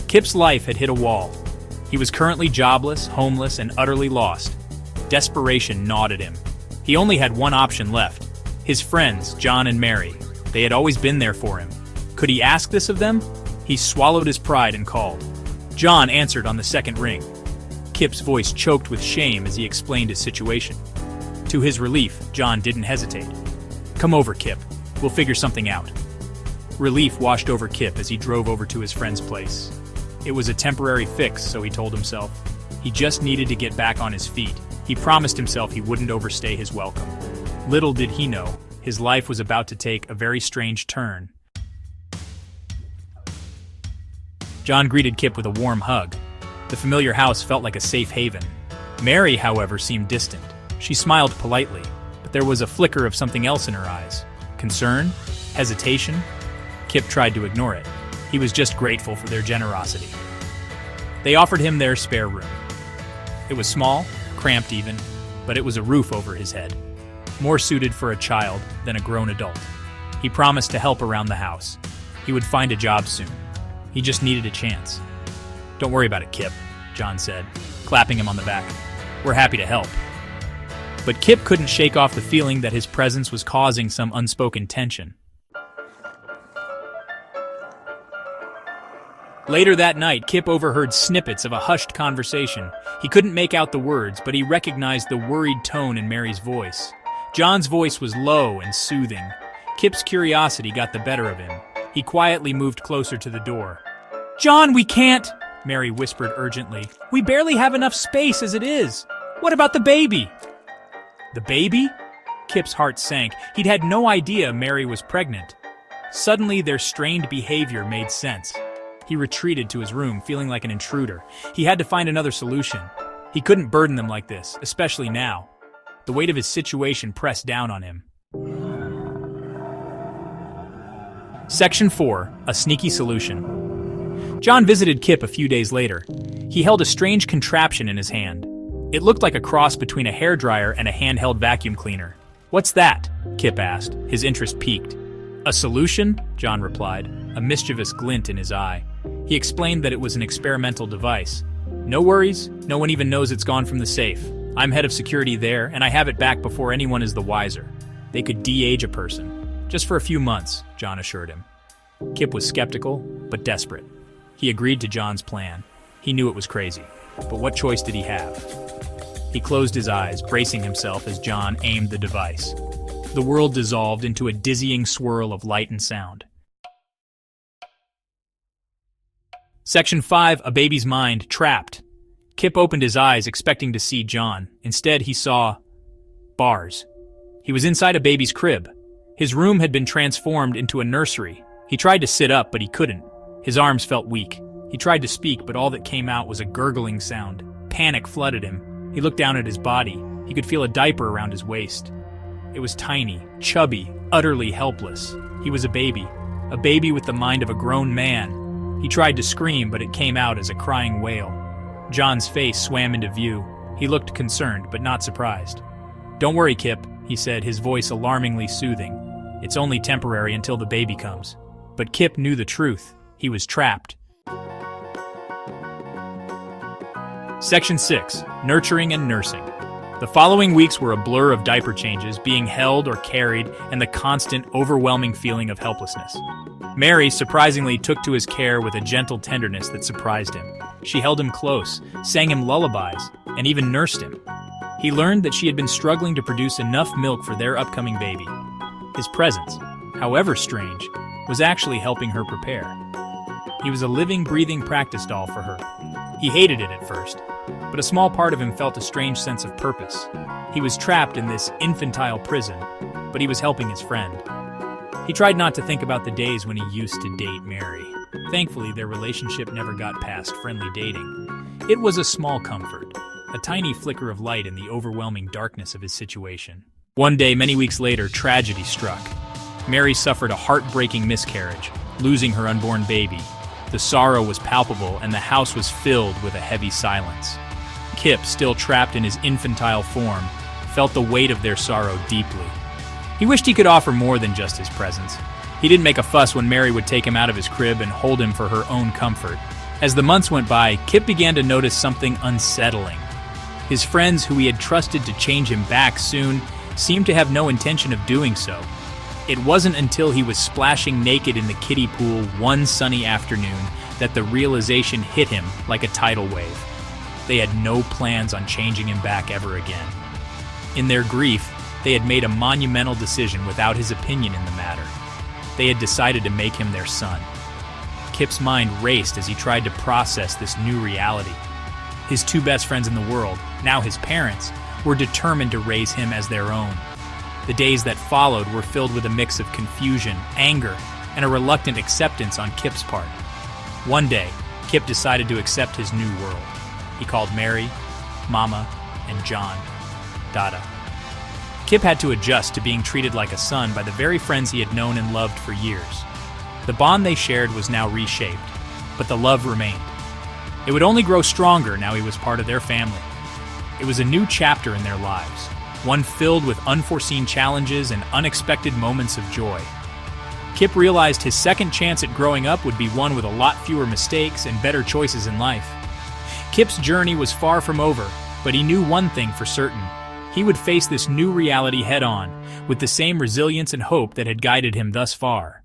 Kip's life had hit a wall. He was currently jobless, homeless, and utterly lost. Desperation gnawed at him. He only had one option left. His friends, John and Mary. They had always been there for him. Could he ask this of them? He swallowed his pride and called. John answered on the second ring. Kip's voice choked with shame as he explained his situation. To his relief, John didn't hesitate. "Come over, Kip. We'll figure something out." Relief washed over Kip as he drove over to his friend's place. It was a temporary fix, so he told himself. He just needed to get back on his feet. He promised himself he wouldn't overstay his welcome. Little did he know, his life was about to take a very strange turn. John greeted Kip with a warm hug. The familiar house felt like a safe haven. Mary, however, seemed distant. She smiled politely, but there was a flicker of something else in her eyes. Concern? Hesitation? Kip tried to ignore it. He was just grateful for their generosity. They offered him their spare room. It was small, cramped even, but it was a roof over his head. More suited for a child than a grown adult. He promised to help around the house. He would find a job soon. He just needed a chance. "Don't worry about it, Kip," John said, clapping him on the back. "We're happy to help." But Kip couldn't shake off the feeling that his presence was causing some unspoken tension. Later that night, Kip overheard snippets of a hushed conversation. He couldn't make out the words, but he recognized the worried tone in Mary's voice. John's voice was low and soothing. Kip's curiosity got the better of him. He quietly moved closer to the door. "John, we can't!" Mary whispered urgently. "We barely have enough space as it is. What about the baby?" "The baby?" Kip's heart sank. He'd had no idea Mary was pregnant. Suddenly, their strained behavior made sense. He retreated to his room, feeling like an intruder. He had to find another solution. He couldn't burden them like this, especially now. The weight of his situation pressed down on him. Section 4. A Sneaky Solution. John visited Kip a few days later. He held a strange contraption in his hand. It looked like a cross between a hairdryer and a handheld vacuum cleaner. "What's that?" Kip asked, his interest piqued. "A solution?" John replied, a mischievous glint in his eye. He explained that it was an experimental device. "No worries, no one even knows it's gone from the safe. I'm head of security there, and I have it back before anyone is the wiser. They could de-age a person. Just for a few months," John assured him. Kip was skeptical, but desperate. He agreed to John's plan. He knew it was crazy, but what choice did he have? He closed his eyes, bracing himself as John aimed the device. The world dissolved into a dizzying swirl of light and sound. Section 5. A Baby's Mind. Trapped. Kip opened his eyes, expecting to see John. Instead, he saw bars. He was inside a baby's crib. His room had been transformed into a nursery. He tried to sit up, but he couldn't. His arms felt weak. He tried to speak, but all that came out was a gurgling sound. Panic flooded him. He looked down at his body. He could feel a diaper around his waist. It was tiny, chubby, utterly helpless. He was a baby with the mind of a grown man. He tried to scream, but it came out as a crying wail. John's face swam into view. He looked concerned, but not surprised. "Don't worry, Kip," he said, his voice alarmingly soothing. "It's only temporary until the baby comes." But Kip knew the truth. He was trapped. Section 6. Nurturing and Nursing. The following weeks were a blur of diaper changes, being held or carried, and the constant, overwhelming feeling of helplessness. Mary surprisingly took to his care with a gentle tenderness that surprised him. She held him close, sang him lullabies, and even nursed him. He learned that she had been struggling to produce enough milk for their upcoming baby. His presence, however strange, was actually helping her prepare. He was a living, breathing practice doll for her. He hated it at first, but a small part of him felt a strange sense of purpose. He was trapped in this infantile prison, but he was helping his friend. He tried not to think about the days when he used to date Mary. Thankfully, their relationship never got past friendly dating. It was a small comfort, a tiny flicker of light in the overwhelming darkness of his situation. One day, many weeks later, tragedy struck. Mary suffered a heartbreaking miscarriage, losing her unborn baby. The sorrow was palpable, and the house was filled with a heavy silence. Kip, still trapped in his infantile form, felt the weight of their sorrow deeply. He wished he could offer more than just his presence. He didn't make a fuss when Mary would take him out of his crib and hold him for her own comfort. As the months went by, Kip began to notice something unsettling. His friends, who he had trusted to change him back soon, seemed to have no intention of doing so. It wasn't until he was splashing naked in the kiddie pool one sunny afternoon that the realization hit him like a tidal wave. They had no plans on changing him back ever again. In their grief, they had made a monumental decision without his opinion in the matter. They had decided to make him their son. Kip's mind raced as he tried to process this new reality. His two best friends in the world, now his parents, were determined to raise him as their own. The days that followed were filled with a mix of confusion, anger, and a reluctant acceptance on Kip's part. One day, Kip decided to accept his new world. He called Mary, Mama, and John Dada. Kip had to adjust to being treated like a son by the very friends he had known and loved for years. The bond they shared was now reshaped, but the love remained. It would only grow stronger now he was part of their family. It was a new chapter in their lives, one filled with unforeseen challenges and unexpected moments of joy. Kip realized his second chance at growing up would be one with a lot fewer mistakes and better choices in life. Kip's journey was far from over, but he knew one thing for certain. He would face this new reality head-on, with the same resilience and hope that had guided him thus far.